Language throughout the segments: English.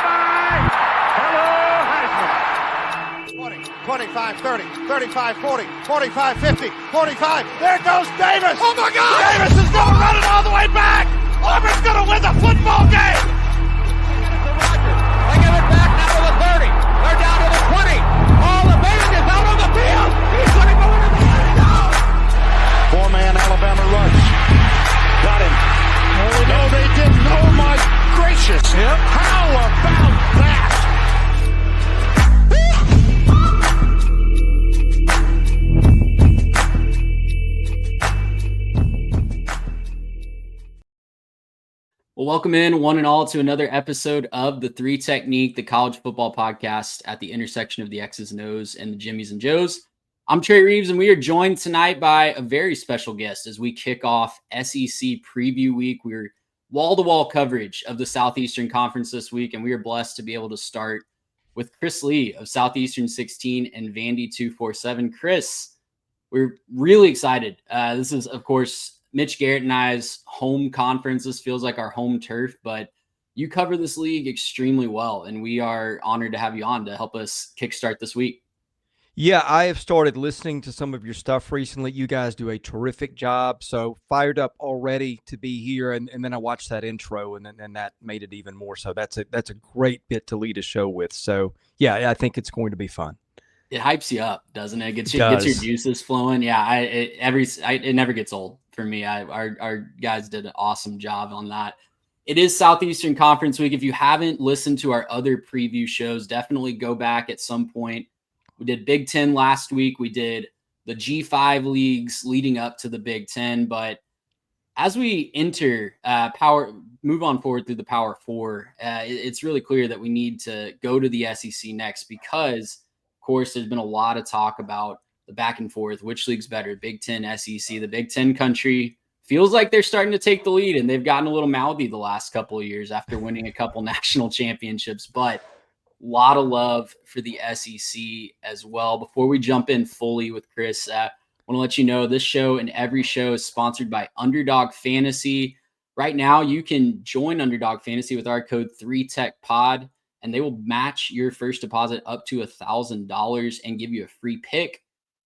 by. Hello, Heisman. 20, 25, 30, 35, 40, 45, 50, 45. There goes Davis. Oh, my God. Davis is going to run it all the way back. Auburn's going to win the football game. They give it back now to the 30. They're down to the 20. All the base is out on the field. He's going to go into the end zone. Four-man Alabama rush. Got him. No, they didn't. Oh, my gracious. Yep. How about that? Well, welcome in one and all to another episode of the Three Technique, the college football podcast at the intersection of the X's and O's and the Jimmies and Joes. I'm Trey Reeves, and we are joined tonight by a very special guest as we kick off SEC Preview Week. We're wall-to-wall coverage of the Southeastern Conference this week, and we are blessed to be able to start with Chris Lee of Southeastern 16 and Vandy 247. Chris, we're really excited. This is, of course, Mitch Garrett and I's home conference. This feels like our home turf, but you cover this league extremely well, and we are honored to have you on to help us kickstart this week. Yeah, I have started listening to some of your stuff recently. You guys do a terrific job, so fired up already to be here. And then I watched that intro, and that made it even more so. That's a great bit to lead a show with. So, yeah, I think it's going to be fun. It hypes you up, doesn't it? Gets your juices flowing. Yeah, it never gets old for me. Our guys did an awesome job on that. It is Southeastern Conference Week. If you haven't listened to our other preview shows, definitely go back at some point. We did Big Ten last week. We did the G5 leagues leading up to the Big Ten. But as we enter move on forward through the Power Four, it's really clear that we need to go to the SEC next because, of course, there's been a lot of talk about the back and forth, which league's better, Big Ten, SEC. The Big Ten country feels like they're starting to take the lead, and they've gotten a little mouthy the last couple of years after winning a couple national championships. But a lot of love for the SEC as well. Before we jump in fully with Chris, I want to let you know this show and every show is sponsored by Underdog Fantasy. Right now, you can join Underdog Fantasy with our code 3TechPod, and they will match your first deposit up to $1,000 and give you a free pick.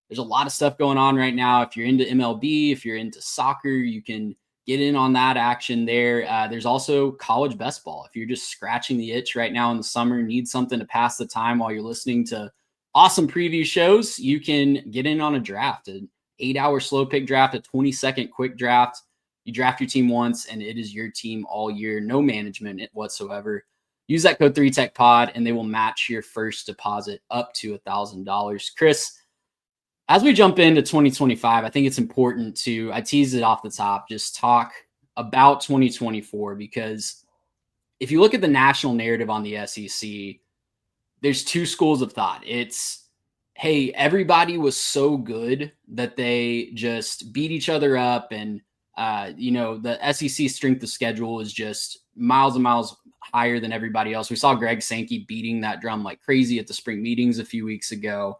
There's a lot of stuff going on right now. If you're into MLB, if you're into soccer, you can get in on that action there. There's also college best ball. If you're just scratching the itch right now in the summer, need something to pass the time while you're listening to awesome preview shows, you can get in on a draft, an 8-hour slow pick draft, a 20-second quick draft. You draft your team once, and it is your team all year. No management whatsoever. Use that code 3TechPod, and they will match your first deposit up to $1,000. Chris, as we jump into 2025, I think it's important to, I teased it off the top, just talk about 2024, because if you look at the national narrative on the SEC, there's two schools of thought. It's, hey, everybody was so good that they just beat each other up, and, the SEC strength of schedule is just miles and miles higher than everybody else. We saw Greg Sankey beating that drum like crazy at the spring meetings a few weeks ago.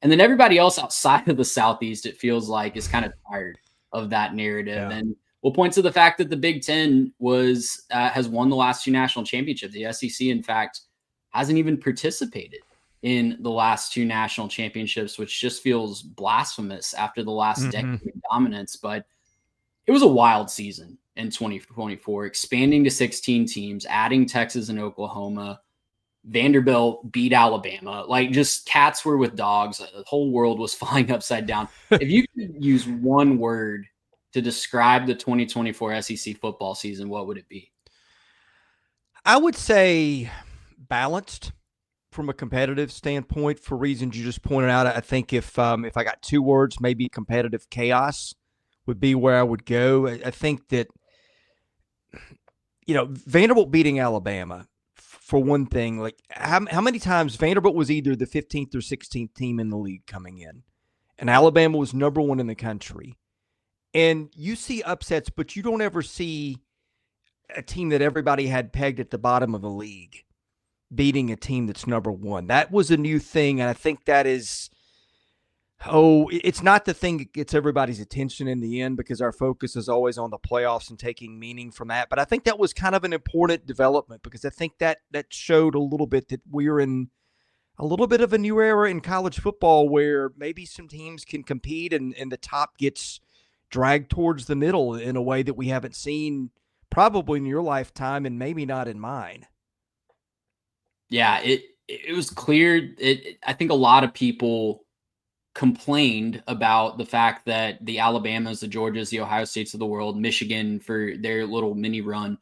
And then everybody else outside of the Southeast, it feels like, is kind of tired of that narrative. Yeah. And we'll point to the fact that the Big Ten has won the last two national championships. The SEC, in fact, hasn't even participated in the last two national championships, which just feels blasphemous after the last decade of dominance. But it was a wild season in 2024, expanding to 16 teams, adding Texas and Oklahoma. Vanderbilt beat Alabama. Like, just cats were with dogs. The whole world was flying upside down. If you could use one word to describe the 2024 SEC football season, what would it be? I would say balanced from a competitive standpoint for reasons you just pointed out. I think if I got two words, maybe competitive chaos would be where I would go. I think that, Vanderbilt beating Alabama, for one thing, like how many times Vanderbilt was either the 15th or 16th team in the league coming in, and Alabama was number one in the country. And you see upsets, but you don't ever see a team that everybody had pegged at the bottom of the league beating a team that's number one. That was a new thing, and I think that is Oh, it's not the thing that gets everybody's attention in the end because our focus is always on the playoffs and taking meaning from that. But I think that was kind of an important development because I think that showed a little bit that we're in a little bit of a new era in college football where maybe some teams can compete and the top gets dragged towards the middle in a way that we haven't seen probably in your lifetime and maybe not in mine. Yeah, it was clear. I think a lot of people complained about the fact that the Alabamas, the Georgias, the Ohio States of the world, Michigan for their little mini run,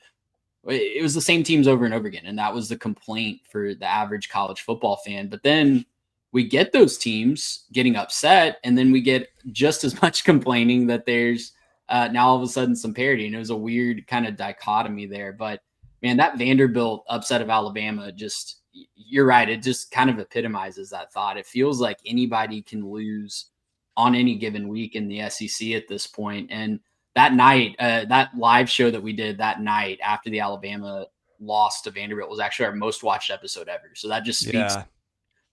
it was the same teams over and over again. And that was the complaint for the average college football fan. But then we get those teams getting upset, and then we get just as much complaining that there's now all of a sudden some parity. And it was a weird kind of dichotomy there. But man, that Vanderbilt upset of Alabama, just, you're right. It just kind of epitomizes that thought. It feels like anybody can lose on any given week in the SEC at this point. And that night, that live show that we did that night after the Alabama loss to Vanderbilt was actually our most watched episode ever. So that just speaks. Yeah.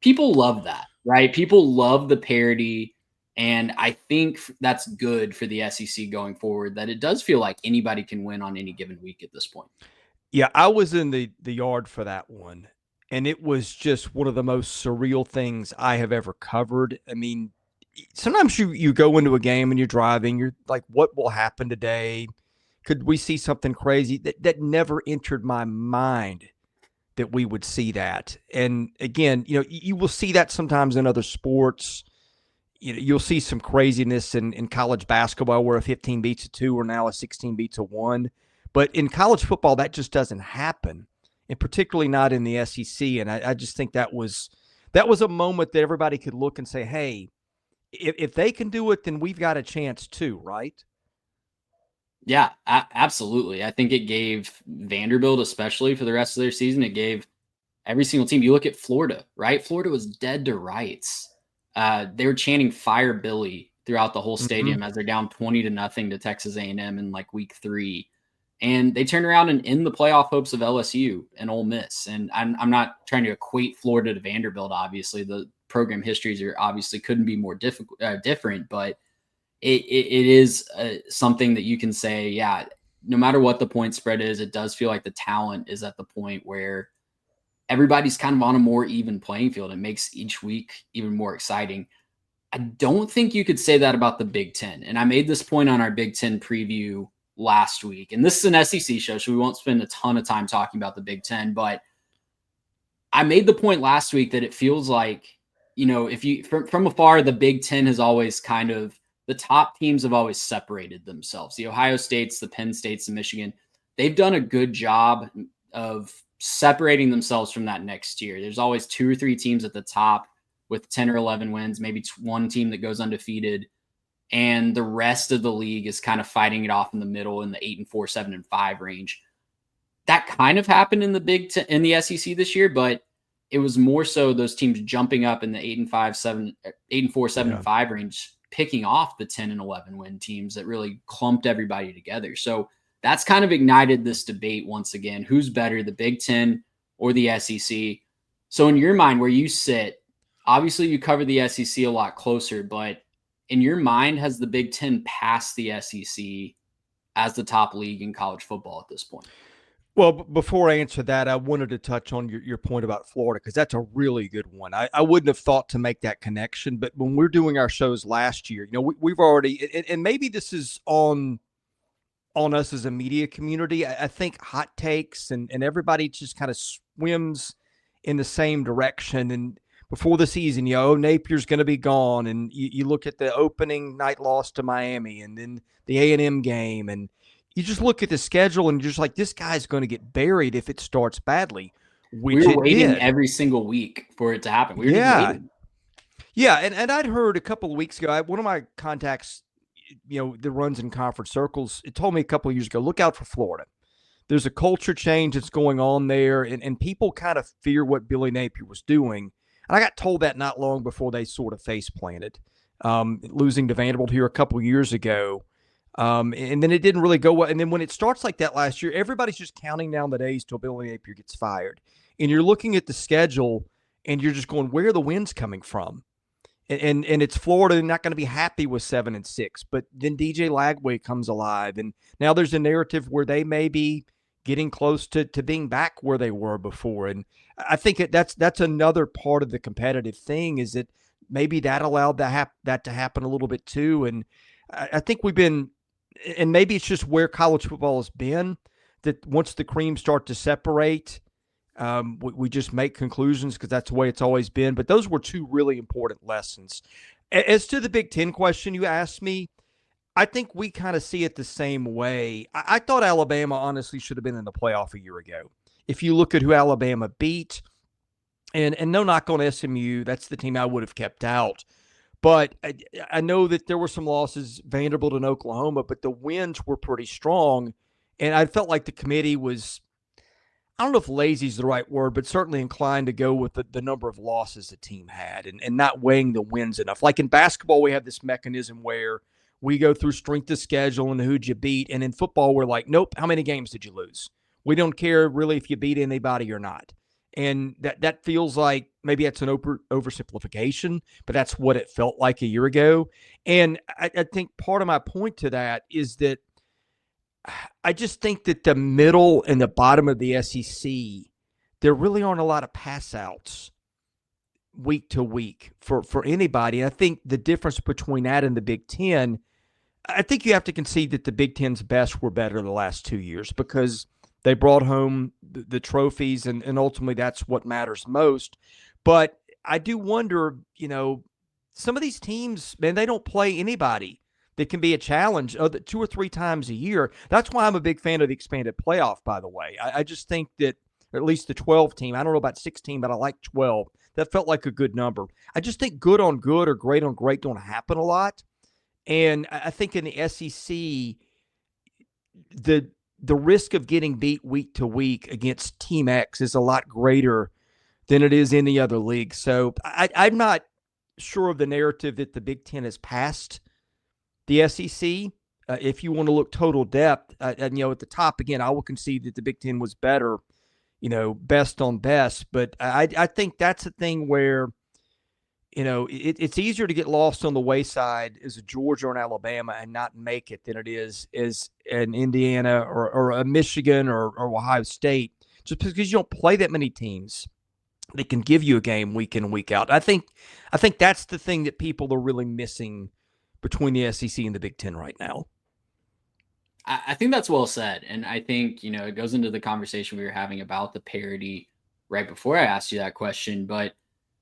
People love that, right? People love the parody. And I think that's good for the SEC going forward, that it does feel like anybody can win on any given week at this point. Yeah, I was in the yard for that one, and it was just one of the most surreal things I have ever covered. I mean, sometimes you go into a game and you're driving, you're like, what will happen today? Could we see something crazy? That never entered my mind that we would see that. And again, you will see that sometimes in other sports. You'll see some craziness in college basketball where a 15 beats a 2 or now a 16 beats a 1. But in college football, that just doesn't happen, and particularly not in the SEC. And I just think that was a moment that everybody could look and say, hey, if they can do it, then we've got a chance too, right? Yeah, absolutely. I think it gave Vanderbilt, especially for the rest of their season, it gave every single team. You look at Florida, right? Florida was dead to rights. They were chanting "Fire Billy" throughout the whole stadium as they're down 20-0 to Texas A&M in like week 3. And they turned around and in the playoff hopes of LSU and Ole Miss. And I'm not trying to equate Florida to Vanderbilt. Obviously, the program histories are obviously couldn't be more different, but it is something that you can say, yeah, no matter what the point spread is, it does feel like the talent is at the point where everybody's kind of on a more even playing field. It makes each week even more exciting. I don't think you could say that about the Big Ten. And I made this point on our Big Ten preview last week. And this is an SEC show, so we won't spend a ton of time talking about the Big Ten. But I made the point last week that it feels like, if you from afar, the Big Ten has always kind of, the top teams have always separated themselves. The Ohio States, the Penn States, the Michigan, they've done a good job of separating themselves from that next tier. There's always 2 or 3 teams at the top with 10 or 11 wins, maybe one team that goes undefeated. And the rest of the league is kind of fighting it off in the middle in the 8-4, 7-5 range. That kind of happened in the SEC this year, but it was more so those teams jumping up in the 8-4, 7-5 range, picking off the 10 and 11 win teams that really clumped everybody together. So that's kind of ignited this debate once again. Who's better, the Big Ten or the SEC? So in your mind, where you sit, obviously you cover the SEC a lot closer, but in your mind, has the Big Ten passed the SEC as the top league in college football at this point? Well, before I answer that, I wanted to touch on your point about Florida, because that's a really good one. I wouldn't have thought to make that connection, but when we're doing our shows last year, we've already, and maybe this is on us as a media community. I think hot takes and everybody just kind of swims in the same direction. And before the season, Napier's going to be gone. And you look at the opening night loss to Miami and then the A&M game, and you just look at the schedule and you're just like, this guy's going to get buried if it starts badly. We were waiting every single week for it to happen. We were just waiting. Yeah, and I'd heard a couple of weeks ago, one of my contacts, that runs in conference circles, it told me a couple of years ago, look out for Florida. There's a culture change that's going on there, and people kind of fear what Billy Napier was doing. And I got told that not long before they sort of face planted, losing to Vanderbilt here a couple of years ago. And then it didn't really go well. And then when it starts like that last year, everybody's just counting down the days till Billy Napier gets fired. And you're looking at the schedule and you're just going, where are the wins coming from? And it's Florida. They're not going to be happy with 7-6. But then DJ Lagway comes alive, and now there's a narrative where they may be getting close to being back where they were before. And I think that's another part of the competitive thing, is that maybe that allowed that to happen a little bit too. And I think we've been, and maybe it's just where college football has been, that once the creams start to separate, we just make conclusions because that's the way it's always been. But those were two really important lessons. As to the Big Ten question you asked me, I think we kind of see it the same way. I thought Alabama honestly should have been in the playoff a year ago. If you look at who Alabama beat, and no knock on SMU, that's the team I would have kept out. But I know that there were some losses, Vanderbilt and Oklahoma, but the wins were pretty strong. And I felt like the committee was, I don't know if lazy is the right word, but certainly inclined to go with the number of losses the team had and not weighing the wins enough. Like in basketball, we have this mechanism where we go through strength of schedule and who'd you beat. And in football, we're like, nope, how many games did you lose? We don't care really if you beat anybody or not. And that feels like maybe that's an oversimplification, but that's what it felt like a year ago. And I think part of my point to that is that I just think that the middle and the bottom of the SEC, there really aren't a lot of pass outs week to week for anybody. And I think the difference between that and the Big Ten, I think you have to concede that the Big Ten's best were better the last 2 years because they brought home the trophies, and ultimately that's what matters most. But I do wonder, some of these teams, man, they don't play anybody that can be a challenge 2 or 3 times a year. That's why I'm a big fan of the expanded playoff, by the way. I just think that at least the 12 team, I don't know about 16, but I like 12. That felt like a good number. I just think good on good or great on great don't happen a lot. And I think in the SEC, the risk of getting beat week to week against Team X is a lot greater than it is any other league. So I'm not sure of the narrative that the Big Ten has passed the SEC. If you want to look total depth, and at the top, again, I will concede that the Big Ten was better, best on best. But I think that's a thing where, it's easier to get lost on the wayside as a Georgia or an Alabama and not make it than it is as an Indiana or a Michigan or Ohio State, just because you don't play that many teams that can give you a game week in and week out. I think that's the thing that people are really missing between the SEC and the Big Ten right now. I think that's well said. And I think, it goes into the conversation we were having about the parity right before I asked you that question. But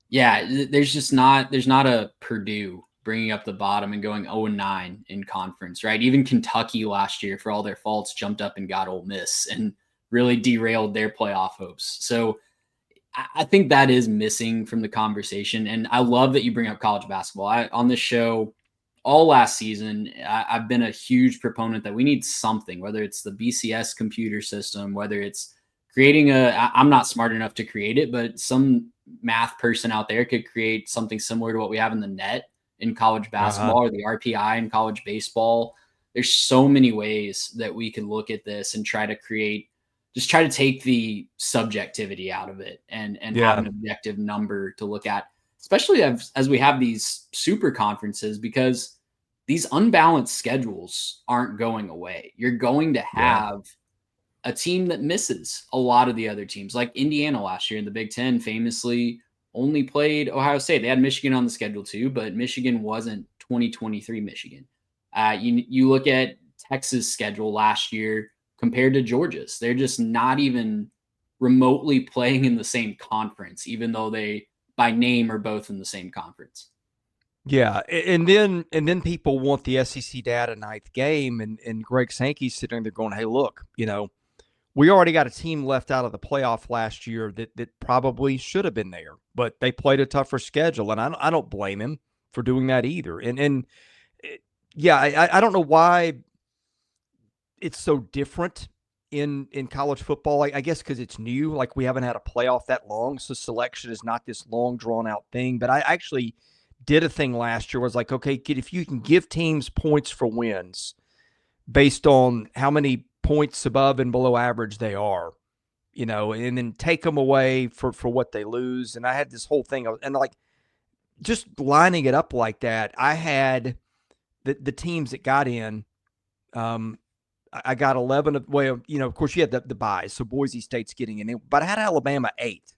yeah, there's not a Purdue bringing up the bottom and going 0-9 in conference, right? Even Kentucky last year, for all their faults, jumped up and got Ole Miss and really derailed their playoff hopes. So I think that is missing from the conversation. And I love that you bring up college basketball. On this show all last season, I've been a huge proponent that we need something, whether it's the BCS computer system, whether it's creating I'm not smart enough to create it, but some math person out there could create something similar to what we have in the net in college basketball or the RPI in college baseball. There's so many ways that we could look at this and try to take the subjectivity out of it and have an objective number to look at, especially as we have these super conferences, because these unbalanced schedules aren't going away. You're going to have a team that misses a lot of the other teams, like Indiana last year in the Big Ten famously only played Ohio State. They had Michigan on the schedule too, but Michigan wasn't 2023 Michigan. You look at Texas' schedule last year compared to Georgia's. They're just not even remotely playing in the same conference, even though they by name are both in the same conference. Yeah, and then people want the SEC data ninth game, and Greg Sankey's sitting there going, hey, look, we already got a team left out of the playoff last year that probably should have been there, but they played a tougher schedule, and I don't blame him for doing that either. And I don't know why it's so different in college football. I guess because it's new, like we haven't had a playoff that long, so selection is not this long drawn out thing. But I actually did a thing last year where I was like, okay, if you can give teams points for wins based on how many points above and below average they are, and then take them away for what they lose. And I had this whole thing, and like just lining it up like that, I had the teams that got in. I got 11 of, well, of course you had the buys. So Boise State's getting in, but I had Alabama 8.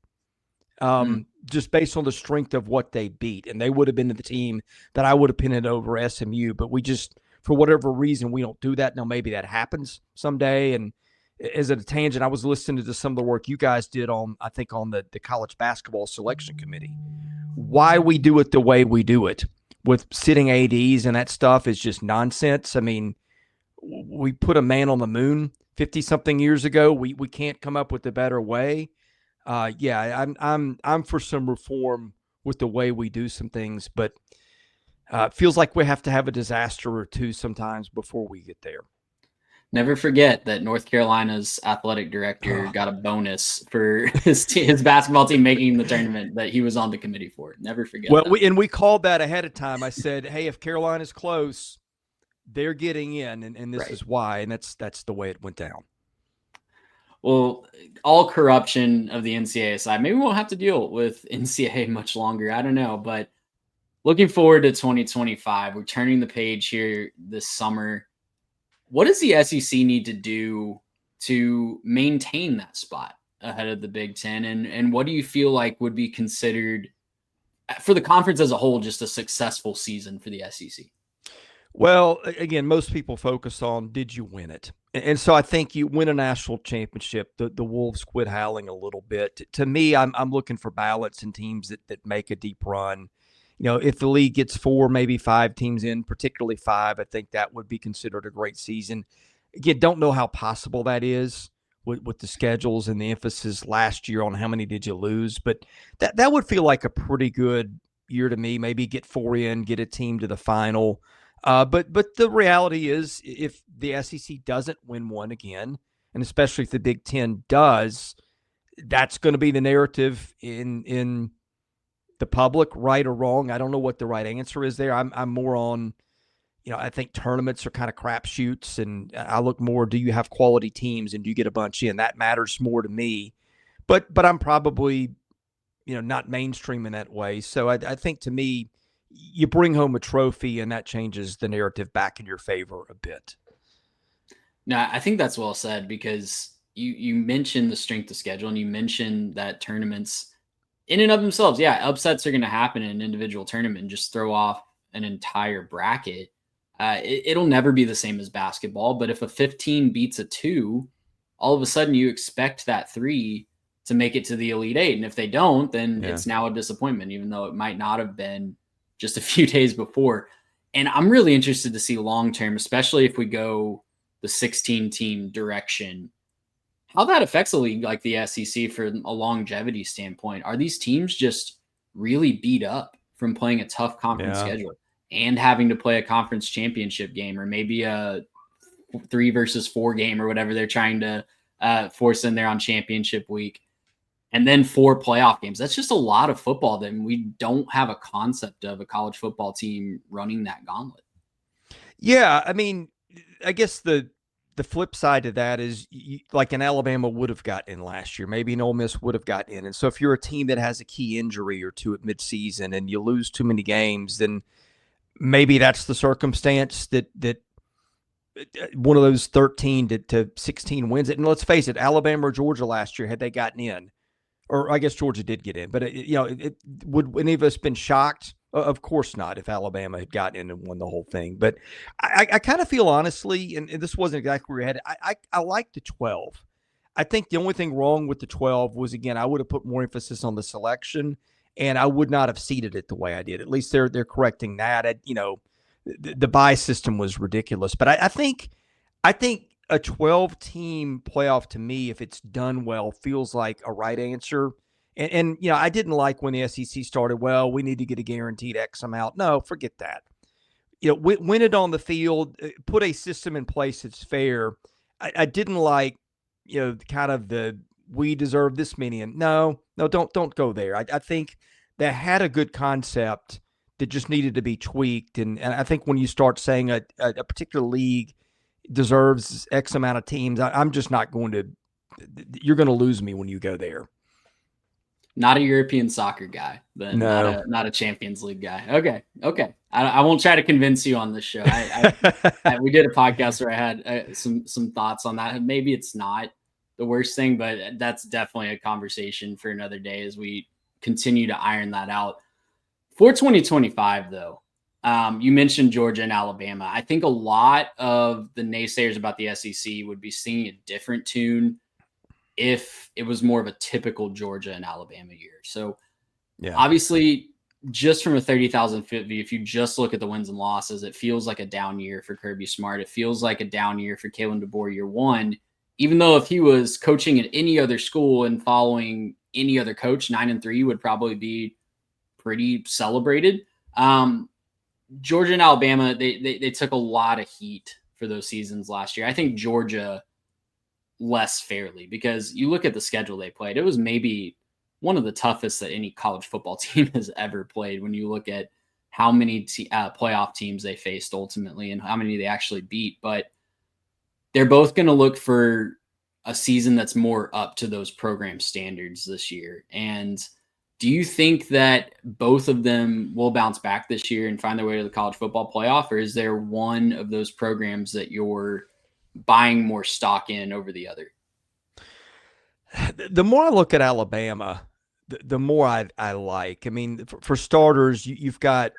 Just based on the strength of what they beat. And they would have been the team that I would have pinned over SMU, but we just, for whatever reason, we don't do that. Now, maybe that happens someday. And as a tangent, I was listening to some of the work you guys did on, I think, on the college basketball selection committee. Why we do it the way we do it with sitting ADs and that stuff is just nonsense. I mean, we put a man on the moon 50-something years ago. We can't come up with a better way. I'm for some reform with the way we do some things, but it feels like we have to have a disaster or two sometimes before we get there. Never forget that North Carolina's athletic director got a bonus for his basketball team making the tournament that he was on the committee for. Never forget. Well, that. we called that ahead of time. I said, hey, if Carolina's close, they're getting in, and this is why, and that's the way it went down. Well, all corruption of the NCAA aside, maybe we won't have to deal with NCAA much longer. I don't know, but looking forward to 2025, we're turning the page here this summer. What does the SEC need to do to maintain that spot ahead of the Big Ten? And what do you feel like would be considered, for the conference as a whole, just a successful season for the SEC? Well, again, most people focus on, did you win it? And so I think you win a national championship, the Wolves quit howling a little bit. To me, I'm looking for balance in teams that make a deep run. If the league gets 4, maybe 5 teams in, particularly 5, I think that would be considered a great season. Again, don't know how possible that is with the schedules and the emphasis last year on how many did you lose, but that would feel like a pretty good year to me. Maybe get 4 in, get a team to the final. But the reality is, if the SEC doesn't win one again, and especially if the Big Ten does, that's going to be the narrative in the public, right or wrong. I don't know what the right answer is there. I'm more on, I think tournaments are kind of crapshoots, and I look more, do you have quality teams and do you get a bunch in? That matters more to me. But I'm probably, not mainstream in that way. So I think, to me, you bring home a trophy and that changes the narrative back in your favor a bit. No, I think that's well said, because you mentioned the strength of schedule, and you mentioned that tournaments in and of themselves, upsets are going to happen in an individual tournament and just throw off an entire bracket. It'll never be the same as basketball, but if a 15 beats a 2, all of a sudden you expect that 3 to make it to the Elite 8. And if they don't, then it's now a disappointment, even though it might not have been just a few days before. And I'm really interested to see long-term, especially if we go the 16-team direction, how that affects a league like the SEC from a longevity standpoint. Are these teams just really beat up from playing a tough conference schedule and having to play a conference championship game, or maybe a 3 versus 4 game, or whatever they're trying to force in there on championship week, and then 4 playoff games? That's just a lot of football that we don't have a concept of a college football team running that gauntlet. Yeah, I mean, I guess the flip side to that is, like an Alabama would have gotten in last year. Maybe an Ole Miss would have gotten in. And so if you're a team that has a key injury or 2 at midseason and you lose too many games, then maybe that's the circumstance that one of those 13 to 16 wins it. And let's face it, Alabama or Georgia last year, had they gotten in, or I guess Georgia did get in, but would any of us been shocked? Of course not, if Alabama had gotten in and won the whole thing. But I kind of feel, honestly, and this wasn't exactly where we had it, I like the 12. I think the only thing wrong with the 12 was, again, I would have put more emphasis on the selection, and I would not have seeded it the way I did. At least they're correcting that. The bye system was ridiculous. But I think a 12-team playoff, to me, if it's done well, feels like a right answer. And I didn't like when the SEC started, well, we need to get a guaranteed X amount. No, forget that. Win it on the field, put a system in place that's fair. I didn't like, kind of the, we deserve this many. And no, don't go there. I think they had a good concept that just needed to be tweaked. And I think when you start saying a particular league deserves X amount of teams, I'm just not going to, you're going to lose me when you go there. Not a European soccer guy, but No. not a Champions League guy. Okay. I won't try to convince you on this show. We did a podcast where I had some thoughts on that. Maybe it's not the worst thing, but that's definitely a conversation for another day as we continue to iron that out. For 2025, though, you mentioned Georgia and Alabama. I think a lot of the naysayers about the SEC would be singing a different tune if it was more of a typical Georgia and Alabama year. So obviously, just from a 30,000 foot view, if you just look at the wins and losses, it feels like a down year for Kirby Smart. It feels like a down year for Kalen DeBoer year one, even though if he was coaching at any other school and following any other coach, 9-3 would probably be pretty celebrated. Georgia and Alabama, they took a lot of heat for those seasons last year. I think Georgia less fairly because you look at the schedule they played. It was maybe one of the toughest that any college football team has ever played when you look at how many playoff teams they faced ultimately and how many they actually beat. But they're both going to look for a season that's more up to those program standards this year. And do you think that both of them will bounce back this year and find their way to the college football playoff? Or is there one of those programs that you're buying more stock in over the other? The more I look at Alabama, the more I like. I mean, for starters, you've got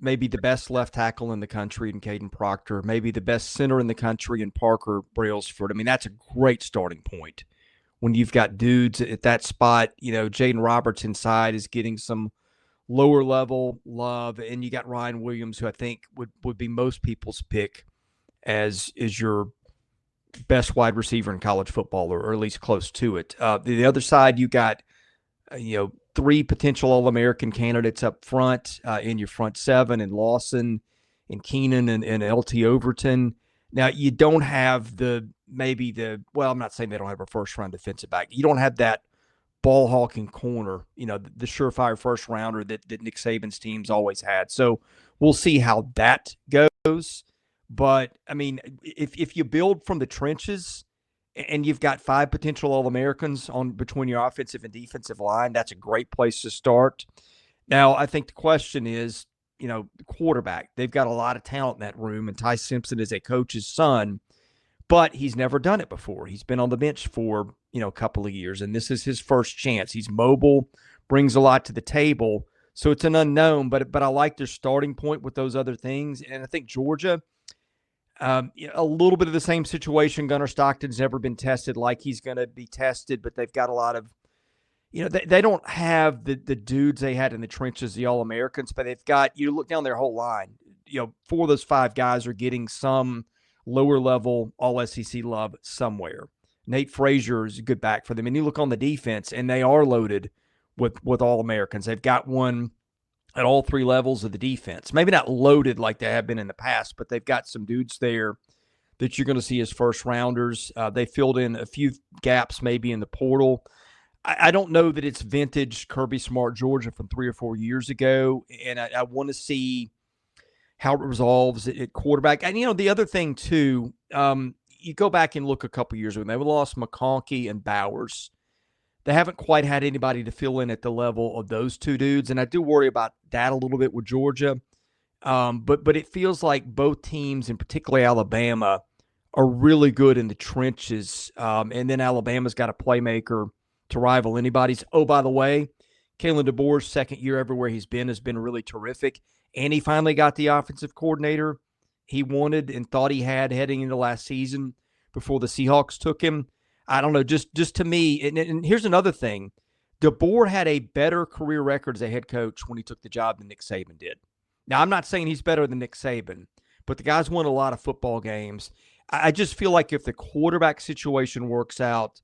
maybe the best left tackle in the country in Caden Proctor, maybe the best center in the country in Parker Brailsford. I mean, that's a great starting point when you've got dudes at that spot. You know, Jaden Roberts inside is getting some lower level love, and you got Ryan Williams, who I think would be most people's pick as your best wide receiver in college football, or at least close to it. The other side, you got, three potential All-American candidates up front in your front seven, and Lawson and Keenan and LT Overton. Now, you don't have I'm not saying they don't have a first-round defensive back. You don't have that ball-hawking corner, the surefire first-rounder that Nick Saban's teams always had. So we'll see how that goes. But, I mean, if you build from the trenches and you've got 5 potential All-Americans on between your offensive and defensive line, that's a great place to start. Now, I think the question is, the quarterback. They've got a lot of talent in that room, and Ty Simpson is a coach's son, but he's never done it before. He's been on the bench for, a couple of years, and this is his first chance. He's mobile, brings a lot to the table, so it's an unknown, but I like their starting point with those other things. And I think Georgia, a little bit of the same situation. Gunnar Stockton's never been tested like he's going to be tested, but they've got a lot of, they don't have the dudes they had in the trenches, the All-Americans, but they've got, you look down their whole line, 4 of those 5 guys are getting some lower level All-SEC love somewhere. Nate Frazier is a good back for them. And you look on the defense, and they are loaded with All-Americans. They've got one at all 3 levels of the defense. Maybe not loaded like they have been in the past, but they've got some dudes there that you're going to see as first-rounders. They filled in a few gaps maybe in the portal. I don't know that it's vintage Kirby Smart Georgia from 3 or 4 years ago, and I want to see how it resolves at quarterback. And, the other thing, too, you go back and look a couple years ago. They lost McConkey and Bowers. They haven't quite had anybody to fill in at the level of those 2 dudes, and I do worry about that a little bit with Georgia. But it feels like both teams, and particularly Alabama, are really good in the trenches, and then Alabama's got a playmaker to rival anybody's. Oh, by the way, Kalen DeBoer's second year everywhere he's been has been really terrific, and he finally got the offensive coordinator he wanted and thought he had heading into last season before the Seahawks took him. I don't know, just to me, and here's another thing. DeBoer had a better career record as a head coach when he took the job than Nick Saban did. Now, I'm not saying he's better than Nick Saban, but the guy's won a lot of football games. I just feel like if the quarterback situation works out,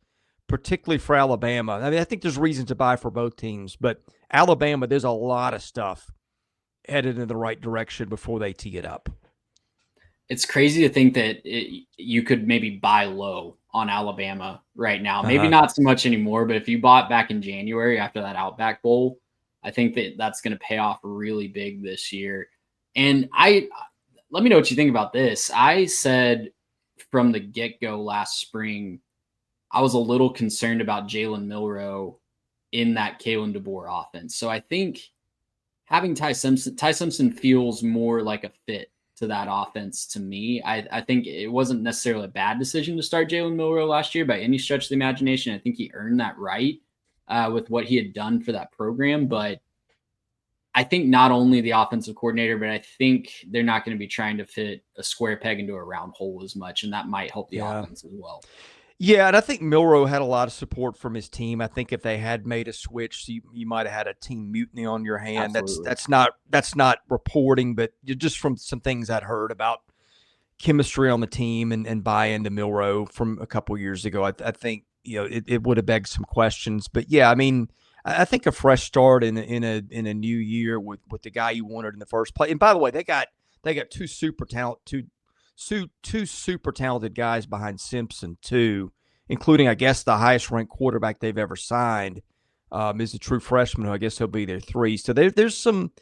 particularly for Alabama, I mean, I think there's reason to buy for both teams, but Alabama, there's a lot of stuff headed in the right direction before they tee it up. It's crazy to think that you could maybe buy low on Alabama right now. Maybe not so much anymore, but if you bought back in January after that Outback Bowl, I think that's going to pay off really big this year. And let me know what you think about this. I said from the get-go last spring, I was a little concerned about Jalen Milroe in that Kalen DeBoer offense. So I think having Ty Simpson feels more like a fit to that offense to me. I think it wasn't necessarily a bad decision to start Jalen Milroe last year by any stretch of the imagination. I think he earned that right with what he had done for that program. But I think not only the offensive coordinator, but I think they're not going to be trying to fit a square peg into a round hole as much, and that might help the offense as well. Yeah, and I think Milroe had a lot of support from his team. I think if they had made a switch, you might have had a team mutiny on your hand. Absolutely. That's not reporting, but just from some things I'd heard about chemistry on the team and buy into Milroe from a couple years ago. I think it would have begged some questions. But yeah, I mean, I think a fresh start in a new year with the guy you wanted in the first place. And by the way, they got two super talented guys behind Simpson too, including, I guess, the highest ranked quarterback they've ever signed is a true freshman who I guess he'll be their 3. So there's some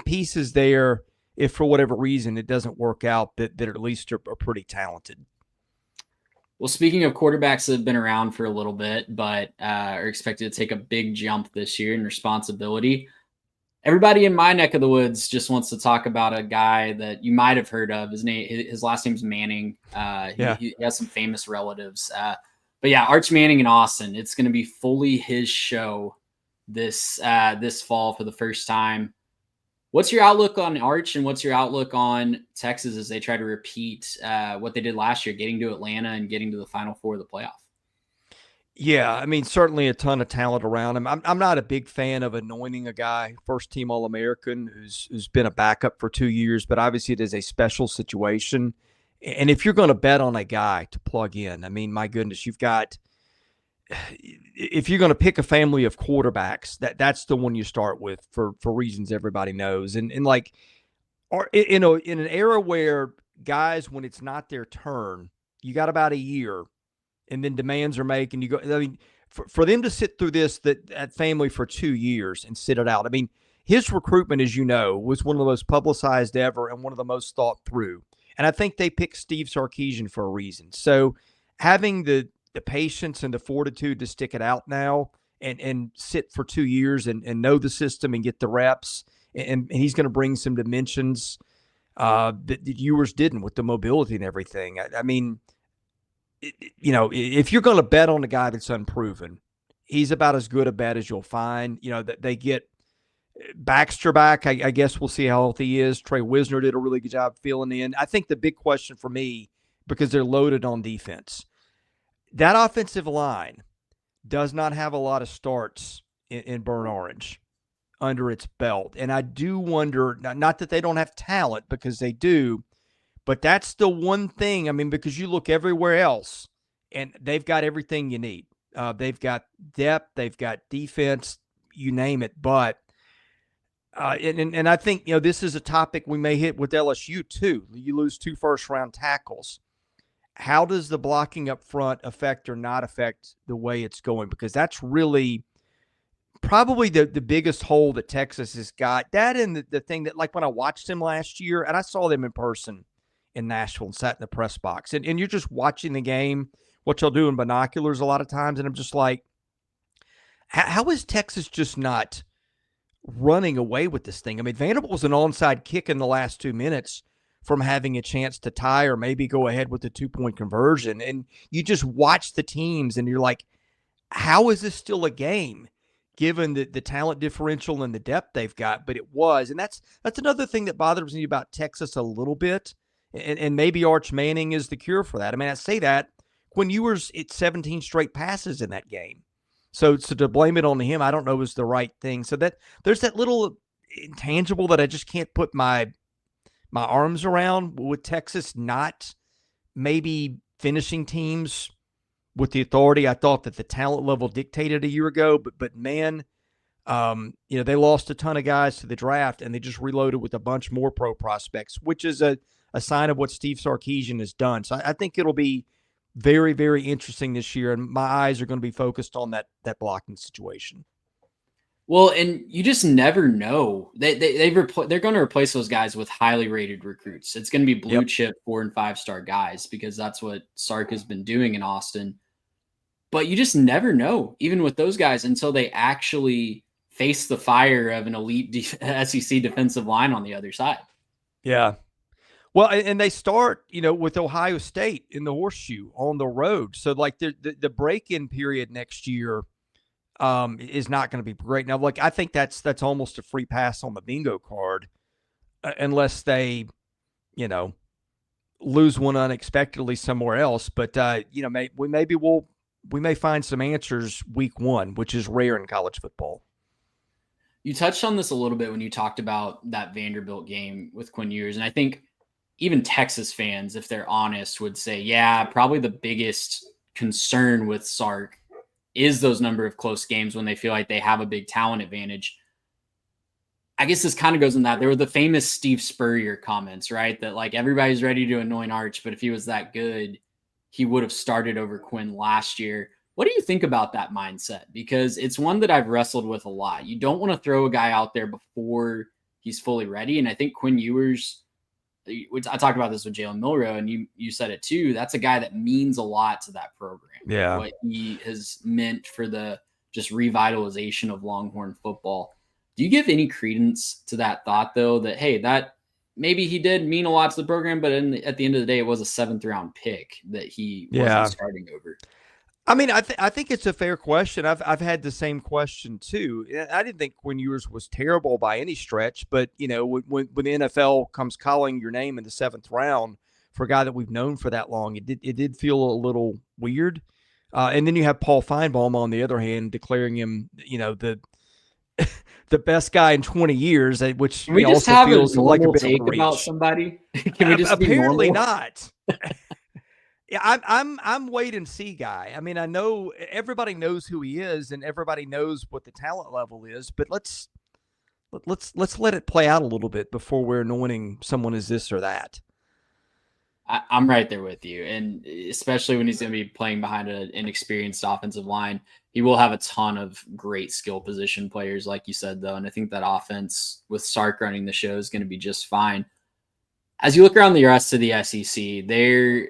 pieces there. If for whatever reason it doesn't work out, that at least are pretty talented. Well, speaking of quarterbacks that have been around for a little bit, but are expected to take a big jump this year in responsibility, everybody in my neck of the woods just wants to talk about a guy that you might have heard of. His last name's Manning. He has some famous relatives. But yeah, Arch Manning in Austin. It's going to be fully his show this fall for the first time. What's your outlook on Arch, and what's your outlook on Texas as they try to repeat what they did last year, getting to Atlanta and getting to the Final Four of the playoff? Yeah, I mean, certainly a ton of talent around him. I'm not a big fan of anointing a guy first-team All-American who's been a backup for 2 years, but obviously it is a special situation. And if you're going to bet on a guy to plug in, I mean, my goodness, if you're going to pick a family of quarterbacks, that's the one you start with for reasons everybody knows. And like, in an era where guys, when it's not their turn, you got about a year, and then demands are made, and you go. I mean, for them to sit through that family for 2 years and sit it out. I mean, his recruitment, as you know, was one of the most publicized ever and one of the most thought through. And I think they picked Steve Sarkisian for a reason. So having the patience and the fortitude to stick it out now and sit for 2 years and know the system and get the reps. And he's going to bring some dimensions that the viewers didn't with the mobility and everything. I mean, if you're going to bet on a guy that's unproven, he's about as good a bet as you'll find. That they get Baxter back. I guess we'll see how healthy he is. Trey Wisner did a really good job filling in. I think the big question for me, because they're loaded on defense, that offensive line does not have a lot of starts in burnt orange under its belt. And I do wonder, not that they don't have talent, because they do, but that's the one thing. I mean, because you look everywhere else, and they've got everything you need. They've got depth, they've got defense, you name it. But and I think this is a topic we may hit with LSU too. You lose 2 first-round tackles. How does the blocking up front affect or not affect the way it's going? Because that's really probably the biggest hole that Texas has got. That and the thing that, like, when I watched them last year, and I saw them in person in Nashville and sat in the press box, and you're just watching the game, what you'll do in binoculars a lot of times, and I'm just like, how is Texas just not running away with this thing? I mean, Vanderbilt was an onside kick in the last 2 minutes from having a chance to tie or maybe go ahead with the 2-point conversion. And you just watch the teams and you're like, how is this still a game given the talent differential and the depth they've got? But it was. And that's another thing that bothers me about Texas a little bit. And maybe Arch Manning is the cure for that. I mean, I say that when Ewers hit 17 straight passes in that game. So to blame it on him, I don't know, is the right thing. So that there's that little intangible that I just can't put my arms around with Texas not maybe finishing teams with the authority I thought that the talent level dictated a year ago. But man, they lost a ton of guys to the draft, and they just reloaded with a bunch more pro prospects, which is a sign of what Steve Sarkisian has done. So I think it'll be very, very interesting this year, and my eyes are going to be focused on that blocking situation. Well, and you just never know. They're going to replace those guys with highly rated recruits. It's going to be blue chip 4- and 5-star guys, because that's what Sark has been doing in Austin. But you just never know, even with those guys, until they actually face the fire of an elite SEC defensive line on the other side. Yeah. Well, and they start, with Ohio State in the Horseshoe on the road. So, like, the break-in period next year is not going to be great. Now, like, I think that's almost a free pass on the bingo card unless they, lose one unexpectedly somewhere else. But, we may find some answers week one, which is rare in college football. You touched on this a little bit when you talked about that Vanderbilt game with Quinn Ewers. And I think even Texas fans, if they're honest, would say, yeah, probably the biggest concern with Sark is those number of close games when they feel like they have a big talent advantage. I guess this kind of goes in that. There were the famous Steve Spurrier comments, right? That like everybody's ready to anoint Arch, but if he was that good, he would have started over Quinn last year. What do you think about that mindset? Because it's one that I've wrestled with a lot. You don't want to throw a guy out there before he's fully ready. And I think Quinn Ewers, I talked about this with Jalen Milroe, and you said it too. That's a guy that means a lot to that program. Yeah. What he has meant for the just revitalization of Longhorn football. Do you give any credence to that thought, though, that, hey, that maybe he did mean a lot to the program, but at the end of the day, it was a 7th-round pick that he wasn't starting over? I mean, I think it's a fair question. I've had the same question too. I didn't think Quinn Ewers was terrible by any stretch, but when the NFL comes calling your name in the 7th round for a guy that we've known for that long, it did feel a little weird. And then you have Paul Feinbaum on the other hand declaring him, the the best guy in 20 years, which Can we just also have feels a like a bit take of a reach. about somebody? Can we just apparently be normal? not? Yeah, I'm wait and see guy. I mean, I know everybody knows who he is, and everybody knows what the talent level is. But let's let it play out a little bit before we're anointing someone as this or that. I'm right there with you, and especially when he's going to be playing behind an inexperienced offensive line, he will have a ton of great skill position players, like you said, though. And I think that offense with Sark running the show is going to be just fine. As you look around the rest of the SEC, there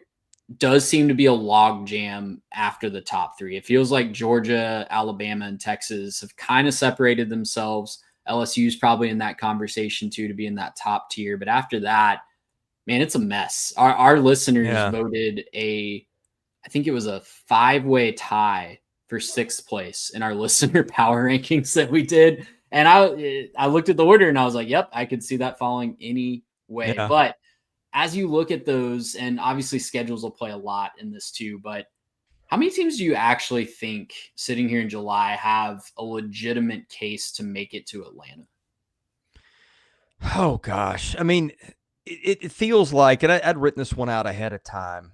does seem to be a log jam after the top 3. It feels like Georgia, Alabama, and Texas have kind of separated themselves. LSU's probably in that conversation too, to be in that top tier. But after that, man, it's a mess. Our listeners voted I think it was a 5-way tie for 6th place in our listener power rankings that we did. And I looked at the order and I was like, yep, I could see that falling any way. Yeah. But as you look at those, and obviously schedules will play a lot in this too, but how many teams do you actually think sitting here in July have a legitimate case to make it to Atlanta? Oh, gosh. I mean, it feels like, and I'd written this one out ahead of time.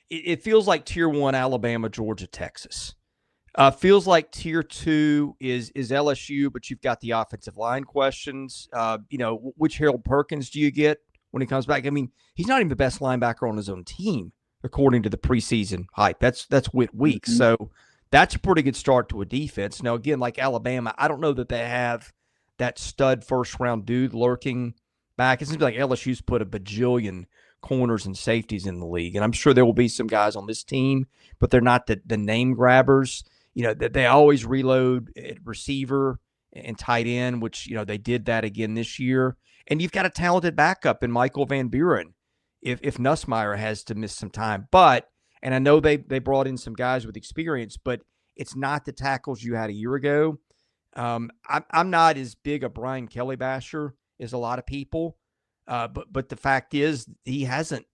It feels like Tier 1, Alabama, Georgia, Texas. Feels like Tier 2 is LSU, but you've got the offensive line questions. Which Harold Perkins do you get when he comes back? I mean, he's not even the best linebacker on his own team, according to the preseason hype. That's Whit week. Mm-hmm. So that's a pretty good start to a defense. Now, again, like Alabama, I don't know that they have that stud first-round dude lurking back. It seems like LSU's put a bajillion corners and safeties in the league, and I'm sure there will be some guys on this team, but they're not the name grabbers. They always reload at receiver and tight end, which, they did that again this year. And you've got a talented backup in Michael Van Buren if Nussmeier has to miss some time. But, and I know they brought in some guys with experience, but it's not the tackles you had a year ago. I'm not as big a Brian Kelly basher as a lot of people. But the fact is he hasn't,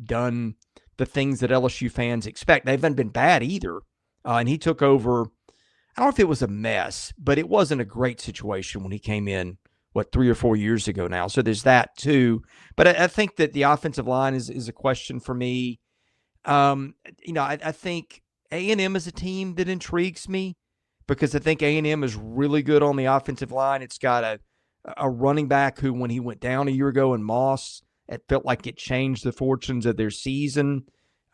done the things that LSU fans expect. They haven't been bad either. And he took over, I don't know if it was a mess, but it wasn't a great situation when he came in, 3 or 4 years ago now. So there's that too. But I think that the offensive line is a question for me. I think A&M is a team that intrigues me because I think A&M is really good on the offensive line. It's got a running back who, when he went down a year ago in Moss, it felt like it changed the fortunes of their season.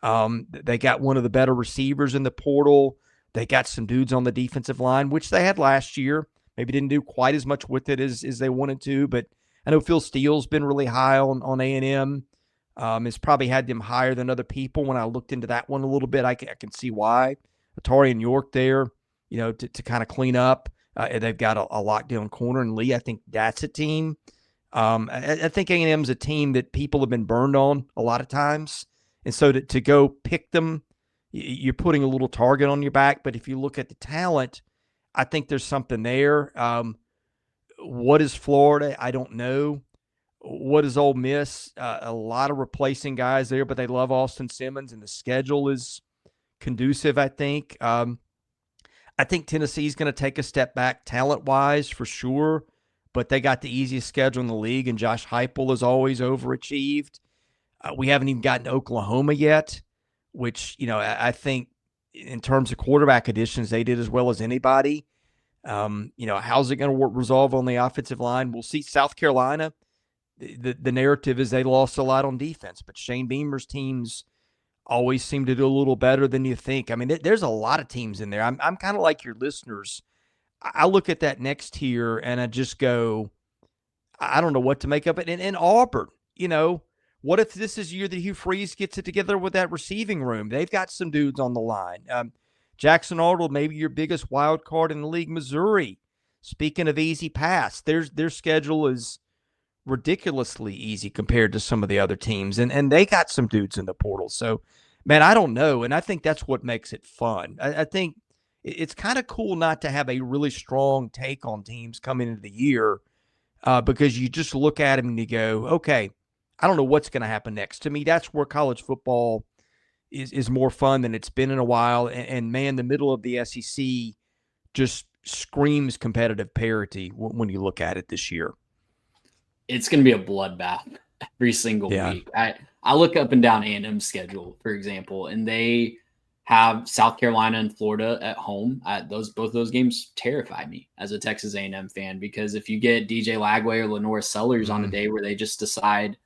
They got one of the better receivers in the portal. They got some dudes on the defensive line, which they had last year. Maybe didn't do quite as much with it as they wanted to, but I know Phil Steele's been really high on A&M. has probably had them higher than other people. When I looked into that one a little bit, I can see why. Atari and York there, to kind of clean up. They've got a lockdown corner, and Lee, I think that's a team. I think A&M is a team that people have been burned on a lot of times. And so to go pick them, you're putting a little target on your back. But if you look at the talent, I think there's something there. What is Florida? I don't know. What is Ole Miss? A lot of replacing guys there, but they love Austin Simmons, and the schedule is conducive, I think. I think Tennessee's going to take a step back talent-wise for sure, but they got the easiest schedule in the league, and Josh Heupel has always overachieved. We haven't even gotten to Oklahoma yet, which, I think in terms of quarterback additions, they did as well as anybody. How's it going to resolve on the offensive line? We'll see. South Carolina, the narrative is they lost a lot on defense, but Shane Beamer's teams always seem to do a little better than you think. I mean, there's a lot of teams in there. I'm kind of like your listeners. I look at that next tier and I just go, I don't know what to make of it. And Auburn, what if this is the year that Hugh Freeze gets it together with that receiving room? They've got some dudes on the line. Jackson Arnold, maybe your biggest wild card in the league. Missouri, speaking of easy pass, their schedule is ridiculously easy compared to some of the other teams. And they got some dudes in the portal. So, man, I don't know. And I think that's what makes it fun. I think it's kind of cool not to have a really strong take on teams coming into the year because you just look at them and you go, okay, I don't know what's going to happen next. To me, that's where college football is more fun than it's been in a while. And man, the middle of the SEC just screams competitive parity when you look at it this year. It's going to be a bloodbath every single week. I look up and down A&M's schedule, for example, and they have South Carolina and Florida at home. Both those games terrify me as a Texas A&M fan, because if you get DJ Lagway or Lenore Sellers on a day where they just decide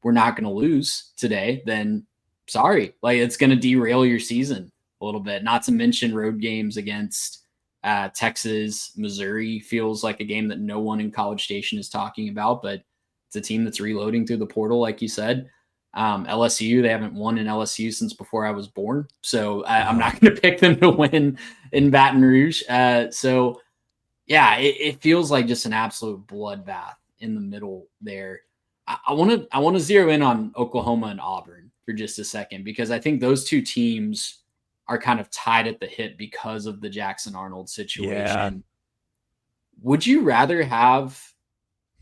we're not going to lose today, then sorry, it's going to derail your season a little bit. Not to mention road games against Texas, Missouri feels like a game that no one in College Station is talking about, but it's a team that's reloading through the portal, like you said. LSU, they haven't won in LSU since before I was born, so I'm not going to pick them to win in Baton Rouge. So yeah, it feels like just an absolute bloodbath in the middle there. I want to zero in on Oklahoma and Auburn for just a second, because I think those two teams are kind of tied at the hip because of the Jackson Arnold situation. Yeah. Would you rather have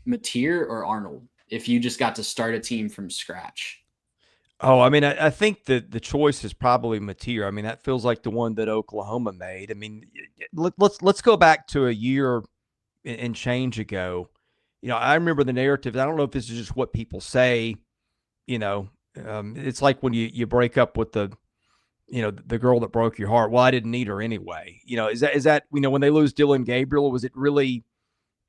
Mateer or Arnold if you just got to start a team from scratch? Oh, I mean, I think that the choice is probably Mateer. I mean, that feels like the one that Oklahoma made. I mean, let's go back to a year and change ago. I remember the narrative. I don't know if this is just what people say. It's like when you break up with the girl that broke your heart. Well, I didn't need her anyway. Is that when they lose Dylan Gabriel, was it really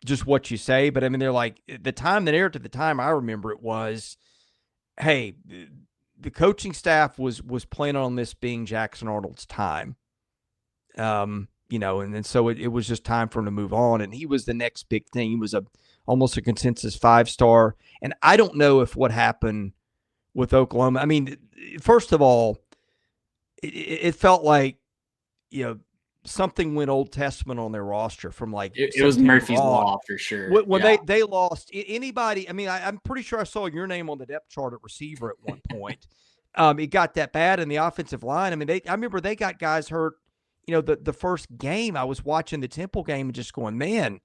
just what you say? But I mean, they're like the narrative at the time, I remember it was, hey, the coaching staff was planning on this being Jackson Arnold's time. And then so it was just time for him to move on. And he was the next big thing. He was almost a consensus 5-star. And I don't know if what happened with Oklahoma, I mean, first of all, it felt like, something went Old Testament on their roster from it was Murphy's Law for sure. When they lost anybody, I mean, I'm pretty sure I saw your name on the depth chart at receiver at one point. It got that bad in the offensive line. I mean, I remember they got guys hurt. The first game I was watching the Temple game and just going, man,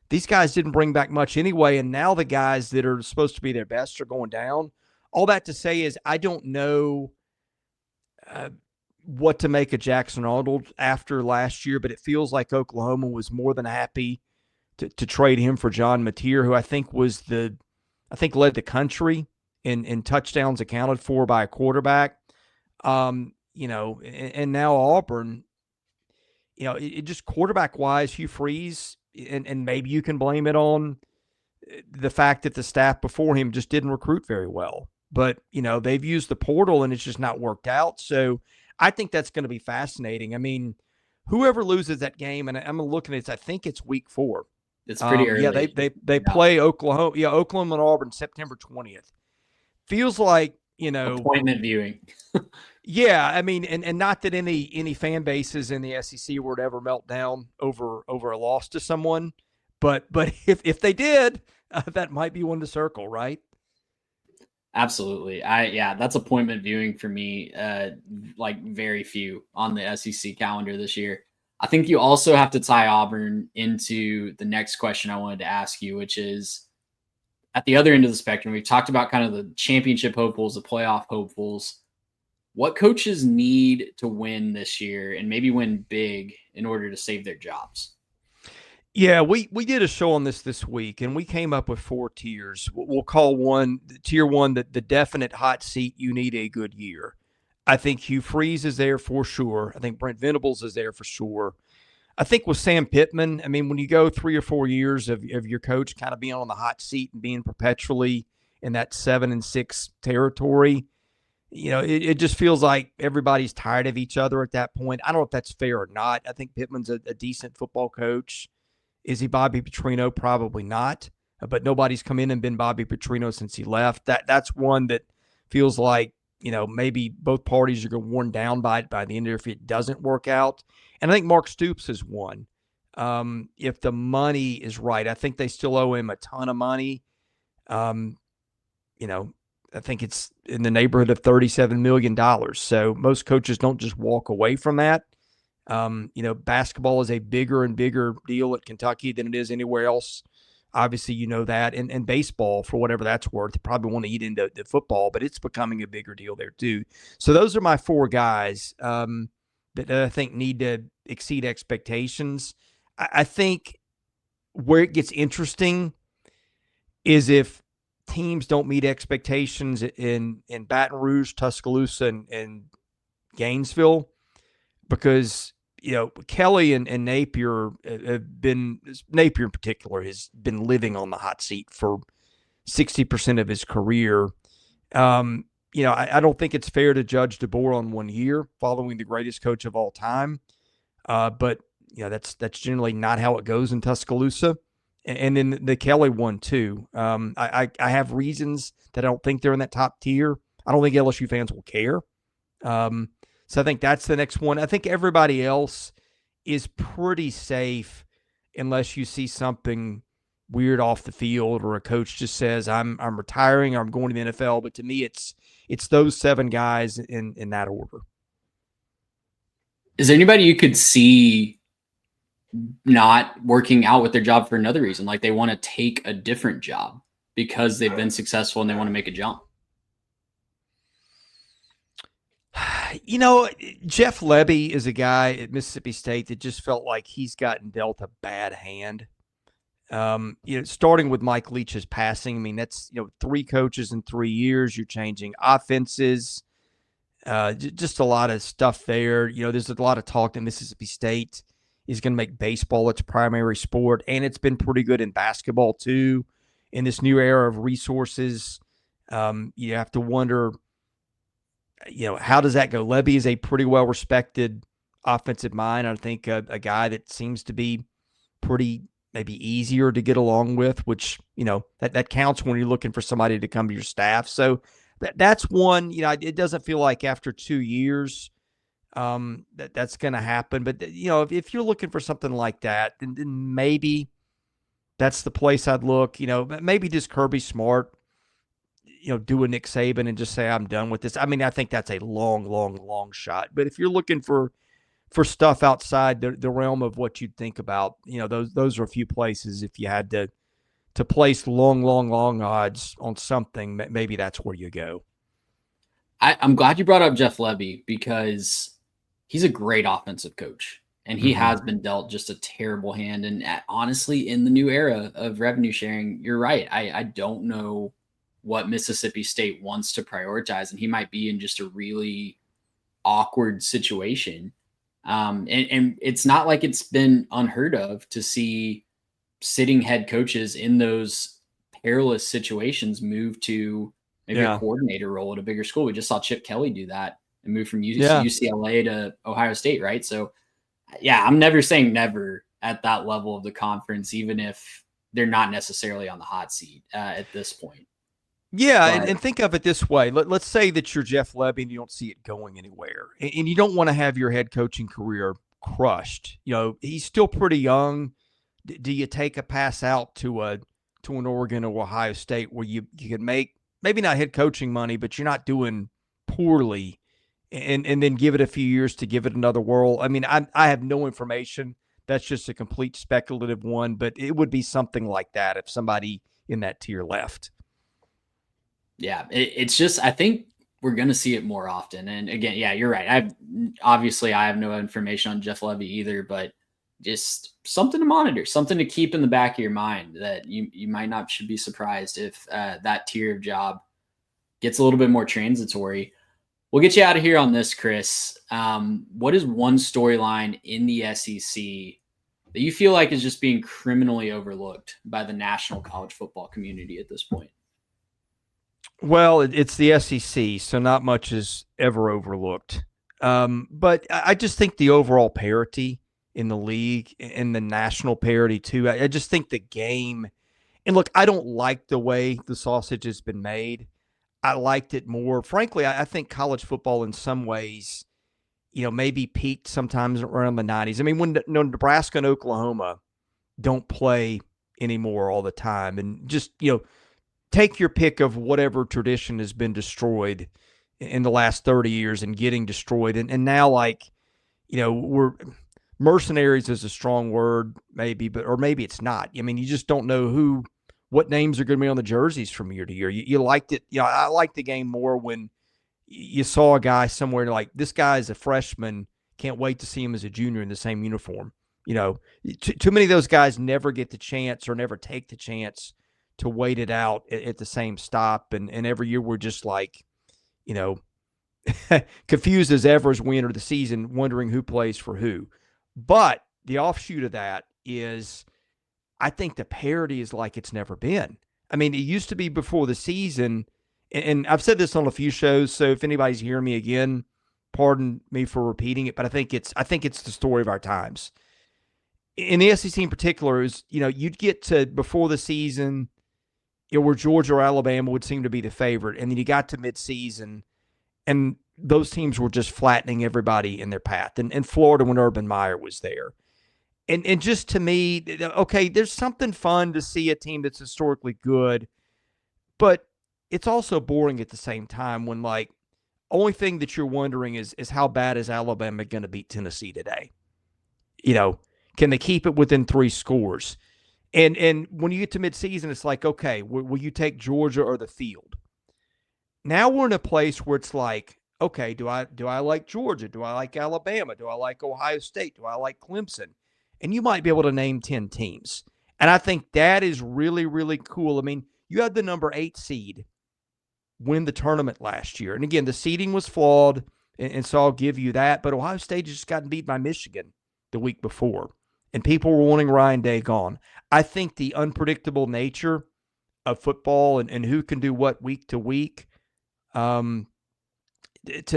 these guys didn't bring back much anyway. And now the guys that are supposed to be their best are going down. All that to say is I don't know what to make of Jackson Arnold after last year, but it feels like Oklahoma was more than happy to trade him for John Mateer, who I think led the country in touchdowns accounted for by a quarterback. And now Auburn, it just quarterback wise, Hugh Freeze, and maybe you can blame it on the fact that the staff before him just didn't recruit very well. But, they've used the portal and it's just not worked out. So I think that's going to be fascinating. I mean, whoever loses that game, and I'm looking at it, I think it's week 4. It's pretty early. Yeah, they play Oklahoma. Yeah, Oklahoma and Auburn September 20th. Feels like appointment viewing. Yeah, I mean, and not that any fan bases in the SEC would ever melt down over a loss to someone, but if they did, that might be one to circle, right? Absolutely. That's appointment viewing for me. Like very few on the SEC calendar this year. I think you also have to tie Auburn into the next question I wanted to ask you, which is at the other end of the spectrum. We've talked about kind of the championship hopefuls, the playoff hopefuls. What coaches need to win this year and maybe win big in order to save their jobs? Yeah, we did a show on this week, and we came up with 4 tiers. We'll call tier 1 the definite hot seat. You need a good year. I think Hugh Freeze is there for sure. I think Brent Venables is there for sure. I think with Sam Pittman, I mean, when you go 3 or 4 years of your coach kind of being on the hot seat and being perpetually in that 7-6 territory, it just feels like everybody's tired of each other at that point. I don't know if that's fair or not. I think Pittman's a decent football coach. Is he Bobby Petrino? Probably not. But nobody's come in and been Bobby Petrino since he left. That's one that feels like, maybe both parties are going worn down by the end of it if it doesn't work out. And I think Mark Stoops is one. If the money is right, I think they still owe him a ton of money. I think it's in the neighborhood of $37 million. So most coaches don't just walk away from that. Basketball is a bigger and bigger deal at Kentucky than it is anywhere else. Obviously, that. And baseball, for whatever that's worth, they probably want to eat into the football, but it's becoming a bigger deal there too. So those are my 4 guys that I think need to exceed expectations. I think where it gets interesting is if teams don't meet expectations in Baton Rouge, Tuscaloosa, and Gainesville, because Kelly and Napier have been, Napier in particular has been living on the hot seat for 60% of his career. I don't think it's fair to judge DeBoer on 1 year following the greatest coach of all time. But that's generally not how it goes in Tuscaloosa. And then the Kelly one too. I have reasons that I don't think they're in that top tier. I don't think LSU fans will care. So I think that's the next one. I think everybody else is pretty safe unless you see something weird off the field or a coach just says, I'm retiring or I'm going to the NFL. But to me, it's those 7 guys in that order. Is there anybody you could see not working out with their job for another reason? Like they want to take a different job because they've been successful and they want to make a jump? Jeff Lebby is a guy at Mississippi State that just felt like he's gotten dealt a bad hand. Starting with Mike Leach's passing. I mean, that's, 3 coaches in 3 years. You're changing offenses. Just a lot of stuff there. There's a lot of talk that Mississippi State is going to make baseball its primary sport, and it's been pretty good in basketball too. In this new era of resources, you have to wonder, how does that go? Lebby is a pretty well-respected offensive mind. I think a guy that seems to be pretty maybe easier to get along with, which, that counts when you're looking for somebody to come to your staff. So that's one, it doesn't feel like after 2 years that's going to happen. But, if you're looking for something like that, then maybe that's the place I'd look. Maybe just Kirby Smart, do a Nick Saban and just say, I'm done with this. I mean, I think that's a long shot. But if you're looking for stuff outside the realm of what you'd think about, those are a few places. If you had to place long odds on something, maybe that's where you go. I'm glad you brought up Jeff Lebby because he's a great offensive coach. And he has been dealt just a terrible hand. And honestly, in the new era of revenue sharing, you're right. I don't know what Mississippi State wants to prioritize, and he might be in just a really awkward situation. And it's not like it's been unheard of to see sitting head coaches in those perilous situations move to maybe a coordinator role at a bigger school. We just saw Chip Kelly do that and move from UCLA to Ohio State, right? So, I'm never saying never at that level of the conference, even if they're not necessarily on the hot seat at this point. Yeah, But and think of it this way. Let's say that you're Jeff Lebby and you don't see it going anywhere, and you don't want to have your head coaching career crushed. He's still pretty young. Do you take a pass out to an Oregon or Ohio State where you can make maybe not head coaching money, but you're not doing poorly, and then give it a few years to give it another whirl? I mean, I have no information. That's just a complete speculative one, but it would be something like that if somebody in that tier left. Yeah, it's just, I think we're going to see it more often. And again, yeah, you're right. I have no information on Jeff Lebby either, but just something to monitor, something to keep in the back of your mind that you might not should be surprised if that tier of job gets a little bit more transitory. We'll get you out of here on this, Chris. What is one storyline in the SEC that you feel like is just being criminally overlooked by the national college football community at this point? Well, it's the SEC, so not much is ever overlooked. But I just think the overall parity in the league and the national parity too. I just think the game, and look, I don't like the way the sausage has been made. I liked it more. Frankly, I think college football in some ways, maybe peaked sometimes around the 90s. I mean, when Nebraska and Oklahoma don't play anymore all the time, and just, take your pick of whatever tradition has been destroyed in the last 30 years and getting destroyed. And now, we're mercenaries is a strong word, maybe, or maybe it's not. I mean, you just don't know what names are going to be on the jerseys from year to year. You liked it. I liked the game more when you saw a guy somewhere like, this guy is a freshman. Can't wait to see him as a junior in the same uniform. Too many of those guys never get the chance or never take the chance to wait it out at the same stop. And every year we're just like, confused as ever as we enter the season, wondering who plays for who. But the offshoot of that is, I think the parity is like it's never been. I mean, it used to be before the season, and I've said this on a few shows, so if anybody's hearing me again, pardon me for repeating it, but I think it's the story of our times. In the SEC in particular, is you'd get to before the season, where Georgia or Alabama would seem to be the favorite, and then you got to midseason, and those teams were just flattening everybody in their path. And Florida, when Urban Meyer was there. And just to me, okay, there's something fun to see a team that's historically good, but it's also boring at the same time when, only thing that you're wondering is how bad is Alabama going to beat Tennessee today? Can they keep it within 3 scores? And when you get to midseason, it's like, okay, will you take Georgia or the field? Now we're in a place where it's like, okay, do I like Georgia? Do I like Alabama? Do I like Ohio State? Do I like Clemson? And you might be able to name 10 teams. And I think that is really, really cool. I mean, you had the number 8 seed win the tournament last year. And again, the seeding was flawed, and so I'll give you that. But Ohio State just gotten beat by Michigan the week before, and people were wanting Ryan Day gone. I think the unpredictable nature of football and who can do what week to week, to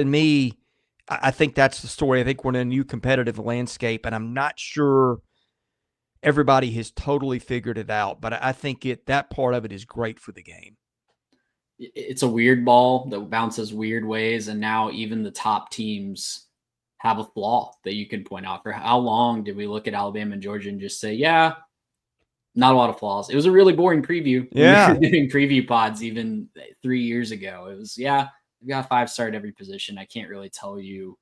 me, I think that's the story. I think we're in a new competitive landscape, and I'm not sure everybody has totally figured it out, but I think that part of it is great for the game. It's a weird ball that bounces weird ways, and now even the top teams have a flaw that you can point out. For how long did we look at Alabama and Georgia and just say, yeah, not a lot of flaws? It was a really boring preview. Yeah. We were doing preview pods even 3 years ago. It was, yeah, we've got 5-star at every position. I can't really tell you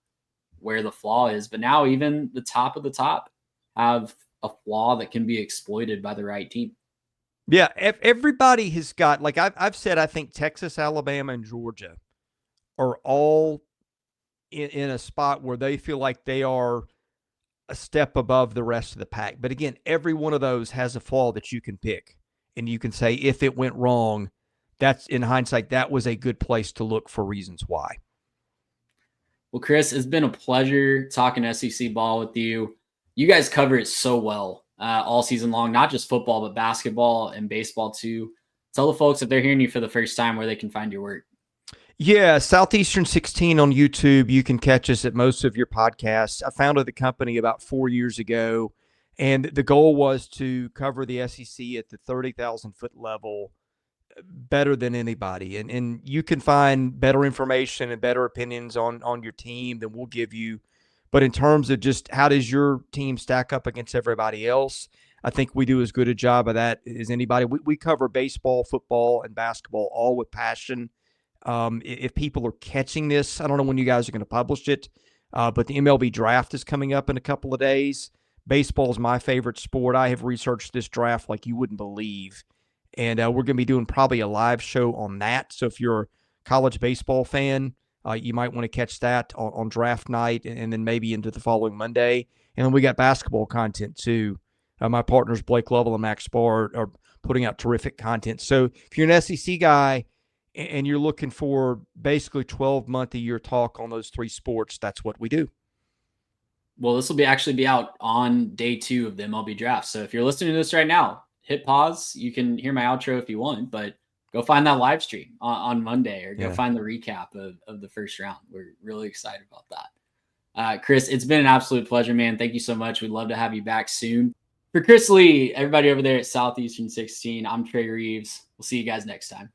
where the flaw is, but now even the top of the top have a flaw that can be exploited by the right team. Yeah, everybody has got, like I've said, I think Texas, Alabama, and Georgia are all in a spot where they feel like they are a step above the rest of the pack. But again, every one of those has a flaw that you can pick, and you can say, if it went wrong, that's, in hindsight, that was a good place to look for reasons why. Well, Chris, it's been a pleasure talking SEC ball with you. You guys cover it so well all season long, not just football, but basketball and baseball too. Tell the folks, if they're hearing you for the first time, where they can find your work. Yeah, Southeastern 16 on YouTube. You can catch us at most of your podcasts. I founded the company about 4 years ago, and the goal was to cover the SEC at the 30,000-foot level better than anybody. And you can find better information and better opinions on your team than we'll give you. But in terms of just how does your team stack up against everybody else, I think we do as good a job of that as anybody. We cover baseball, football, and basketball all with passion. If people are catching this, I don't know when you guys are going to publish it, but the MLB draft is coming up in a couple of days. Baseball is my favorite sport. I have researched this draft like you wouldn't believe. And we're going to be doing probably a live show on that. So if you're a college baseball fan, you might want to catch that on draft night and then maybe into the following Monday. And then we got basketball content too. My partners, Blake Lovell and Max Barr, are putting out terrific content. So if you're an SEC guy and you're looking for basically 12-month-a-year talk on those three sports, that's what we do. Well, this will actually be out on day 2 of the MLB draft. So if you're listening to this right now, hit pause. You can hear my outro if you want, but go find that live stream on Monday or go find the recap of the first round. We're really excited about that. Chris, it's been an absolute pleasure, man. Thank you so much. We'd love to have you back soon. For Chris Lee, everybody over there at Southeastern 16, I'm Trey Reeves. We'll see you guys next time.